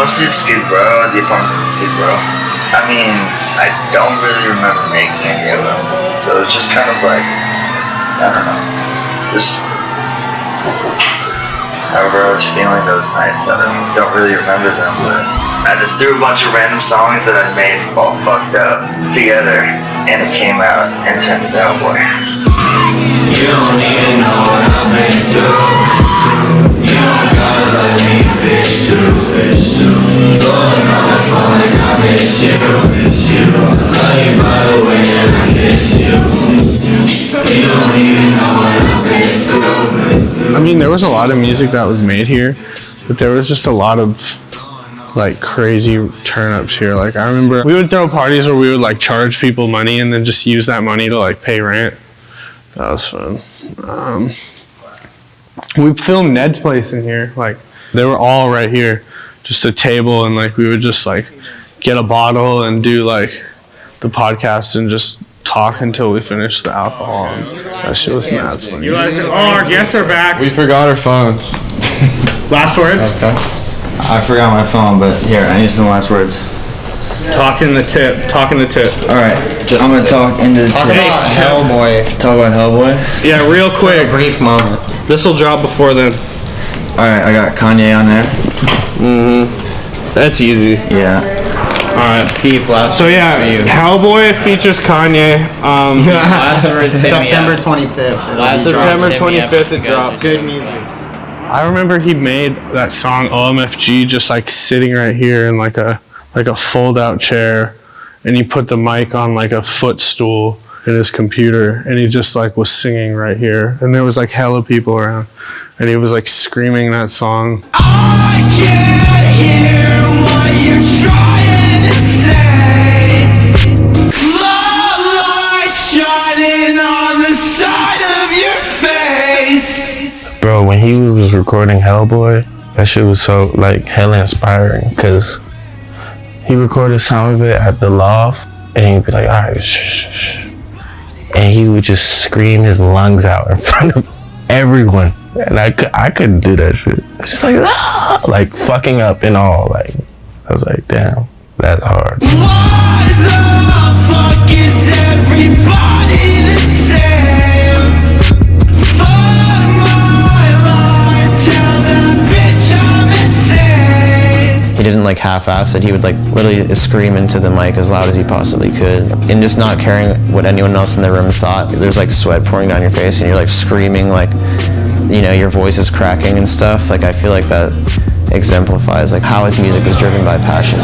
Mostly at Skid Row, the apartment in Skid Row. I mean, I don't really remember making any of them. So it was just kind of like, I don't know, just however I was feeling those nights. I don't really remember them, but I just threw a bunch of random songs that I made all fucked up together, and it came out and turned into Hellboy. You don't even know what I've been through. You don't gotta let me bitch through. Going on my phone like I miss you. Love you by the way that I kiss you. You don't even know what I've been through. I mean, there was a lot of music that was made here, but there was just a lot of like crazy turn-ups here. Like I remember we would throw parties where we would like charge people money and then just use that money to like pay rent. That was fun. We filmed Ned's place in here. Like they were all right here, just a table, and like we would just like get a bottle and do like the podcast and just talk until we finished the alcohol. And that shit was mad funny. You guys, our guests are back. We forgot our phones. Last words? Okay. I forgot my phone, but here, I need some last words. Talking the tip. Alright, I'm gonna talk into the tip. Talk about Hellboy. Talk about Hellboy? Yeah, real quick. A brief moment. This will drop before then. Alright, I got Kanye on there. That's easy. Yeah. Alright. Peep, last So yeah, Hellboy features Kanye. Last words hit me September up. 25th. Last September words hit me up 25th if you it guys dropped. are Good checking music. it out. I remember he made that song OMFG just like sitting right here in like a fold-out chair, and he put the mic on like a footstool in his computer, and he just like was singing right here, and there was like hella people around, and he was like screaming that song. I can't hear what you're trying to say. My light shining on the side of your face. Bro, when he was recording Hellboy, that shit was so like hella inspiring, because he recorded some of it at the loft, and he'd be like, all right, shh. And he would just scream his lungs out in front of everyone. And I couldn't do that shit. It's just like, ah! Like fucking up and all. Like, I was like, damn, that's hard. Why the fuck is everybody the same? Fuck my life, tell that bitch I'm insane. He didn't like half-ass it. He would like literally scream into the mic as loud as he possibly could, and just not caring what anyone else in the room thought. There's like sweat pouring down your face, and you're like screaming, like, you know, your voice is cracking and stuff. Like I feel like that exemplifies like how his music was driven by passion.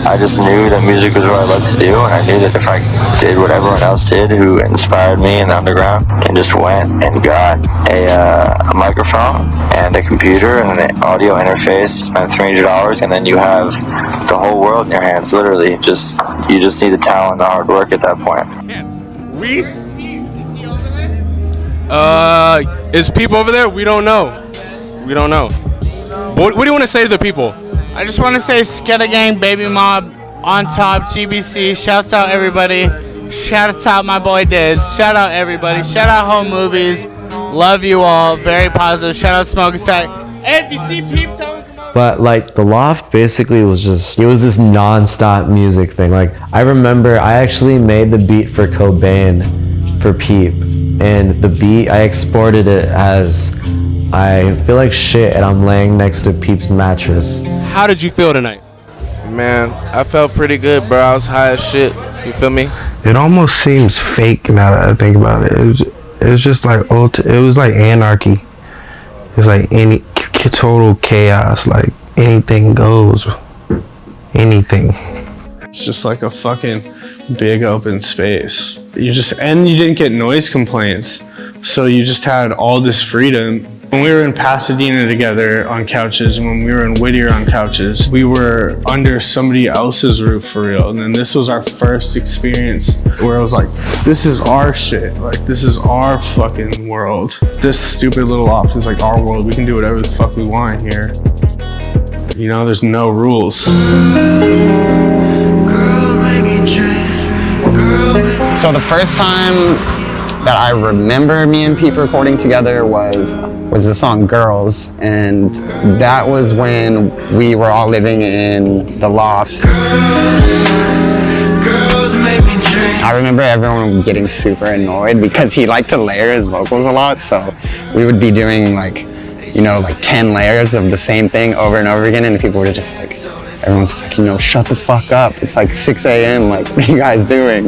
I just knew that music was what I loved to do, and I knew that if I did what everyone else did who inspired me in the underground, and just went and got a microphone and a computer and an audio interface, spent $300, and then you have the whole world in your hands, literally. You just need the talent and the hard work at that point. Is Peep over there? We don't know. What do you want to say to the people? I just want to say Sketta Gang, Baby Mob, On Top, GBC, shouts out everybody. Shout out my boy Diz. Shout out everybody. Shout out Home Movies. Love you all. Very positive. Shout out Smokestack. Hey, if you see Peep, tell me. But like the loft basically was just, it was this non-stop music thing. Like I remember I actually made the beat for Cobain for Peep, and the beat I exported it as I feel like shit and I'm laying next to Peep's mattress. How did you feel tonight? Man, I felt pretty good, bro. I was high as shit. You feel me? It almost seems fake now that I think about it. It was just like it was like anarchy. It's like any total chaos. Like anything goes. Anything. It's just like a fucking big open space. You didn't get noise complaints, so you just had all this freedom. When we were in Pasadena together on couches, and when we were in Whittier on couches, we were under somebody else's roof for real. And then this was our first experience where it was like, this is our shit. Like, this is our fucking world. This stupid little loft is like our world. We can do whatever the fuck we want here. You know, there's no rules. So the first time that I remember me and Peep recording together was the song Girls, and that was when we were all living in the lofts. I remember everyone getting super annoyed because he liked to layer his vocals a lot, so we would be doing like, you know, like 10 layers of the same thing over and over again, and people were just like, everyone's just like, you know, shut the fuck up. It's like 6 a.m. Like, what are you guys doing?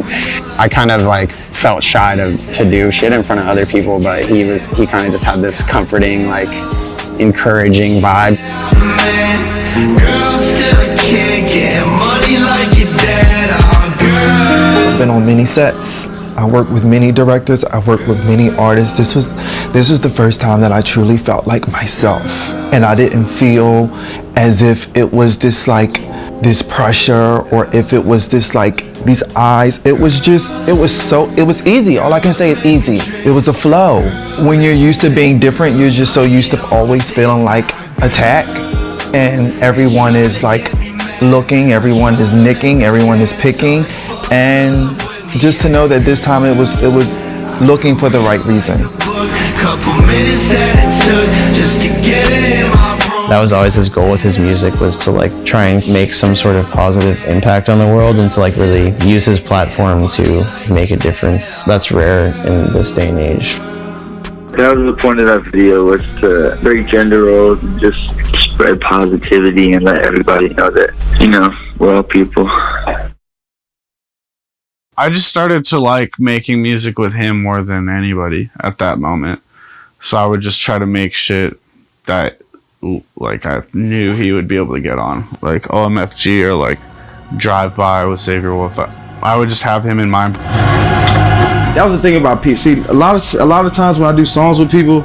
I kind of like felt shy to do shit in front of other people, but he kind of just had this comforting, like, encouraging vibe. I've been on many sets. I worked with many directors. I worked with many artists. This was the first time that I truly felt like myself, and I didn't feel as if it was this like this pressure, or if it was this like these eyes. It was easy. All I can say is easy. It was a flow. When you're used to being different, you're just so used to always feeling like attack, and everyone is like looking, everyone is nicking, everyone is picking, and just to know that this time it was looking for the right reason. That was always his goal with his music, was to like try and make some sort of positive impact on the world, and to like really use his platform to make a difference. That's rare in this day and age. That was the point of that video, was to break gender roles and just spread positivity and let everybody know that, you know, we're all people. I just started to like making music with him more than anybody at that moment. So I would just try to make shit that like I knew he would be able to get on, like OMFG or like Drive By with Xavier Wolf. I would just have him in mind. That was the thing about Pete. See, a lot of times when I do songs with people,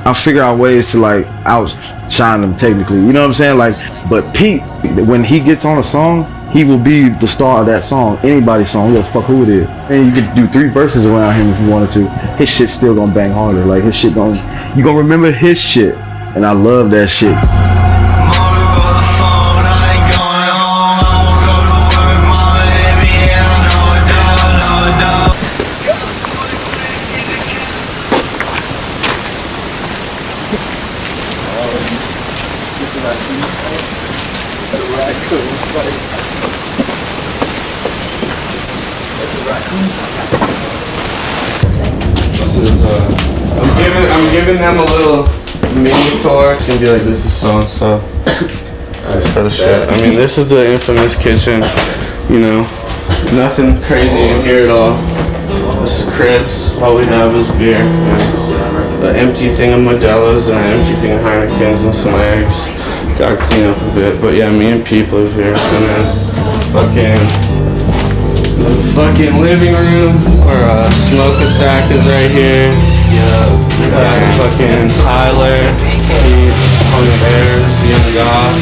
I figure out ways to like outshine them technically. You know what I'm saying? Like, but Pete, when he gets on a song, he will be the star of that song, anybody's song, who the fuck who it is. And you could do 3 verses around him if you wanted to. His shit's still gonna bang harder. Like his shit you gonna remember his shit. And I love that shit. I'm giving them a little mini tour. It's gonna be like, this is so and so. That's for the shit. I mean, this is the infamous kitchen. You know, nothing crazy in here at all. This is cribs. All we have is beer. An empty thing of Modelo's and an empty thing of Heineken's and some eggs. Gotta clean up a bit. But yeah, me and Peep live here. And then the fucking living room where Smoke-a-Sack is right here. Fucking Tyler, on the airs, Young Goth,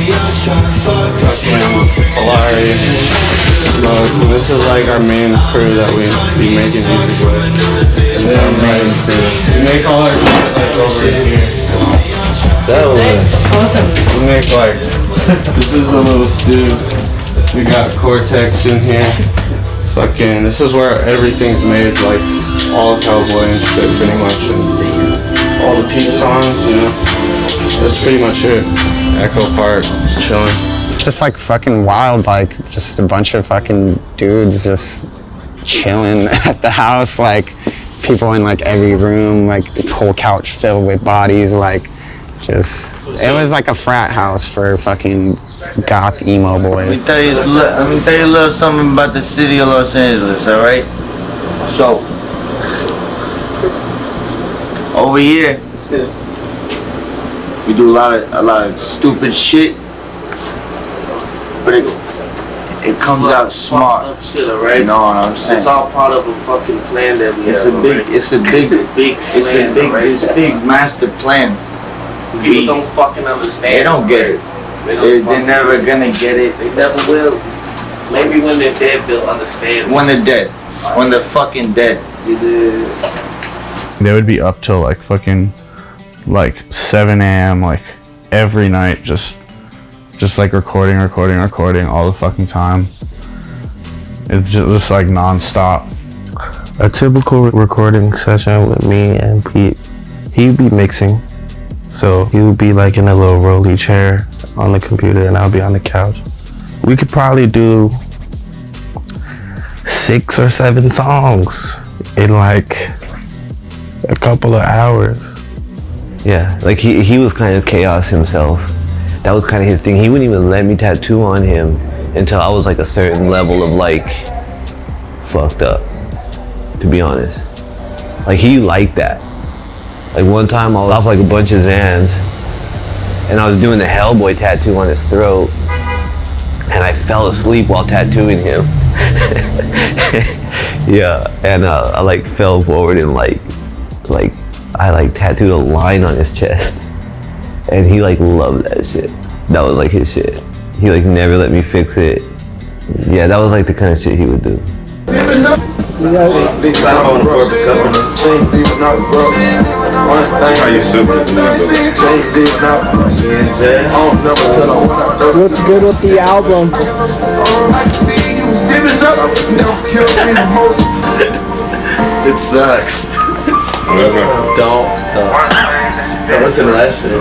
fucking Polari, Smoke. This is like our main crew that we be making music with. And then we make all our shit like over here. That was awesome. We make like, this is the little stew. We got Cortex in here. Fucking, this is where everything's made, like all of Hellboy and shit, pretty much, and all the Peep songs, you know. That's pretty much it. Echo Park, chilling. Just like fucking wild, like just a bunch of fucking dudes just chilling at the house, like people in like every room, like the whole couch filled with bodies, like just, it was like a frat house for fucking goth emo boys. Let me tell you a little something about the city of Los Angeles, alright? So, over here, we do a lot of stupid shit, but it comes out smart. Shit, alright? You know what I'm saying? It's all part of a fucking plan that we it's have. It's a big master plan. People don't fucking understand. They don't get it. They're never gonna get it. They never will. Maybe when they're dead, they'll understand. When they're dead. When they're fucking dead. They would be up till like fucking like 7 a.m. like every night, just like recording all the fucking time. It's just like non-stop. A typical recording session with me and Pete, he'd be mixing. So he would be like in a little rolly chair on the computer and I'll be on the couch. We could probably do 6 or 7 songs in like a couple of hours. Yeah, like he was kind of chaos himself. That was kind of his thing. He wouldn't even let me tattoo on him until I was like a certain level of like fucked up, to be honest. Like he liked that. Like one time I was off like a bunch of Xans and I was doing the Hellboy tattoo on his throat and I fell asleep while tattooing him. Yeah, and I like fell forward and like I like tattooed a line on his chest and he like loved that shit. That was like his shit. He like never let me fix it. Yeah, that was like the kind of shit he would do. What's good with the album? It sucks. Don't listen to that shit.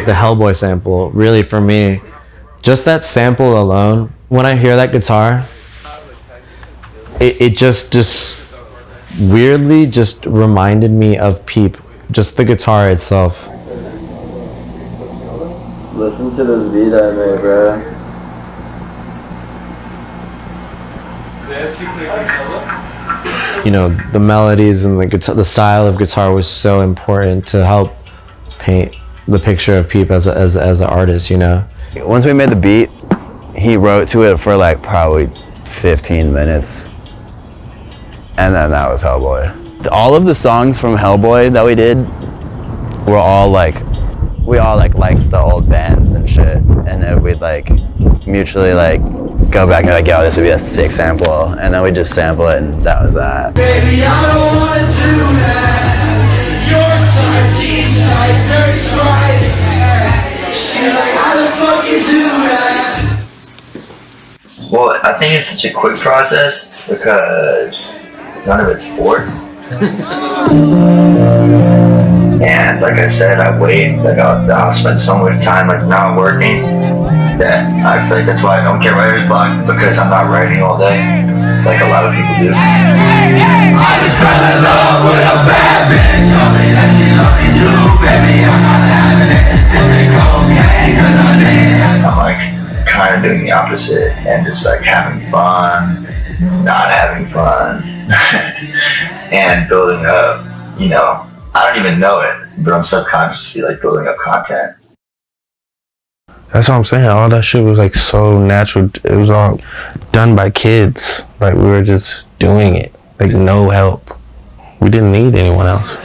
The Hellboy sample, really for me, just that sample alone, when I hear that guitar, it just weirdly just reminded me of Peep, just the guitar itself. Listen to this beat I made, bro. You know, the melodies and the guitar, the style of guitar was so important to help paint the picture of Peep as an artist, you know. Once we made the beat, he wrote to it for like probably 15 minutes. And then that was Hellboy. All of the songs from Hellboy that we did were all like, we all like liked the old bands and shit. And then we'd like mutually like go back and be like, yo, this would be a sick sample. And then we just sample it and that was that. Baby, I don't wanna do that. Your team's like dirty sprite. She like, how the fuck you do that? Well, I think it's such a quick process because none of it's forced. And like I said, I wait, like I'll spend so much time like not working that I feel like that's why I don't get writer's block, because I'm not writing all day like a lot of people do. I just fell in love with a bad bitch. Told me that she loved me too, baby. I'm not having it. Sipping cocaine 'cause I did. I'm like kind of doing the opposite and just like having fun, not having fun, and building up, you know, I don't even know it, but I'm subconsciously like building up content. That's what I'm saying. All that shit was like so natural. It was all done by kids. Like we were just doing it. Like no help. We didn't need anyone else.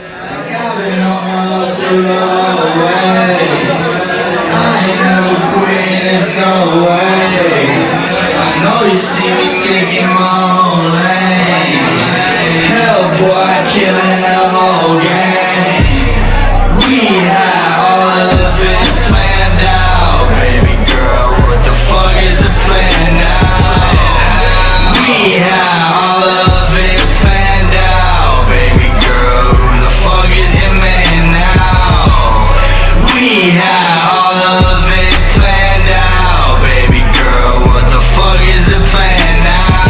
Hellboy killing the whole gang. We had all of it planned out. Baby girl, what the fuck is the plan now? We had all of it planned out. Baby girl, who the fuck is your man now? We had all of it planned out. Baby girl, what the fuck is the plan now?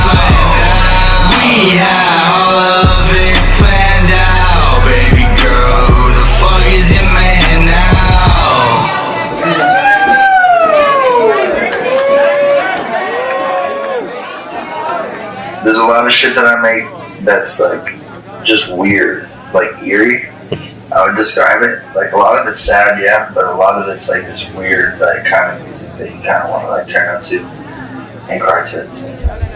We had all of it planned out. Baby girl, who the fuck is your man now? There's a lot of shit that I make that's like just weird, like eerie. I would describe it. Like a lot of it's sad, yeah, but a lot of it's like this weird, like kind of music that you kind of want to like turn up to and cry to at the same time.